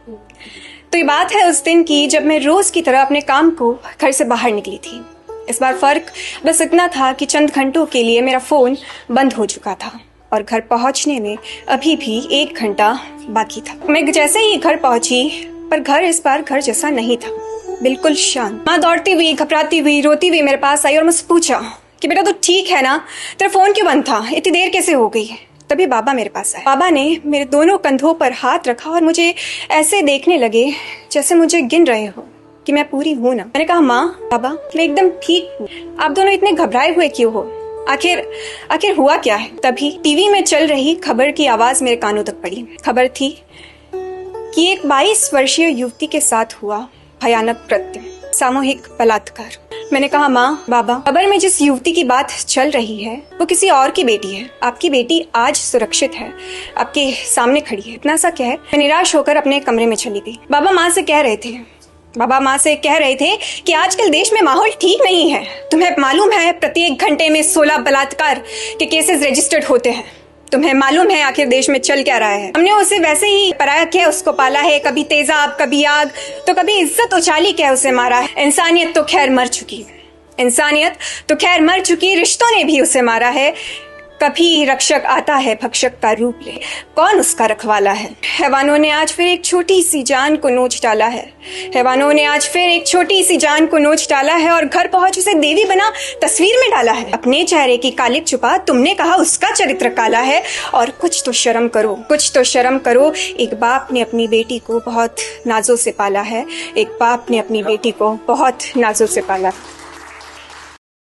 तो ये बात है उस दिन की जब मैं रोज की तरह अपने काम को घर से बाहर निकली थी। इस बार फर्क बस इतना था कि चंद घंटों के लिए मेरा फोन बंद हो चुका था और घर पहुंचने में अभी भी 1 घंटा बाकी था। मैं जैसे ही घर पहुंची, पर घर इस बार घर जैसा नहीं था, बिल्कुल शांत। माँ दौड़ती हुई, घबराती हुई, रोती हुई मेरे पास आई और मुझसे पूछा कि बेटा तू ठीक है ना, तेरा फोन क्यों बंद था, इतनी देर कैसे हो गई। तभी बाबा मेरे पास आए। बाबा ने मेरे दोनों कंधों पर हाथ रखा और मुझे ऐसे देखने लगे जैसे मुझे गिन रहे हो कि मैं पूरी हूं ना। मैंने कहा माँ, बाबा, मैं एकदम ठीक हूँ, आप दोनों इतने घबराए हुए क्यों हो, आखिर हुआ क्या है। तभी टीवी में चल रही खबर की आवाज मेरे कानों तक पड़ी। खबर थी कि एक 22 वर्षीय युवती के साथ हुआ भयानक कृत्य, सामूहिक बलात्कार। मैंने कहा माँ, बाबा, खबर में जिस युवती की बात चल रही है वो किसी और की बेटी है। आपकी बेटी आज सुरक्षित है, आपके सामने खड़ी है। इतना सा कह मैं निराश होकर अपने कमरे में चली गई। बाबा माँ से कह रहे थे कि आजकल देश में माहौल ठीक नहीं है। तुम्हें मालूम है प्रत्येक घंटे में 16 बलात्कार के केसेस रजिस्टर्ड होते हैं। तुम्हें मालूम है आखिर देश में चल क्या रहा है। हमने उसे वैसे ही पराया क्या उसको पाला है, कभी तेजाब, कभी आग, तो कभी इज्जत उछाली क्या उसे मारा है। इंसानियत तो खैर मर चुकी, रिश्तों ने भी उसे मारा है। कभी रक्षक आता है भक्षक का रूप ले, कौन उसका रखवाला है। हैवानों ने आज फिर एक छोटी सी जान को नोच डाला है और घर पहुंच उसे देवी बना तस्वीर में डाला है। अपने चेहरे की कालिक छुपा तुमने कहा उसका चरित्र काला है। और कुछ तो शर्म करो। एक बाप ने अपनी बेटी को बहुत नाजों से पाला है।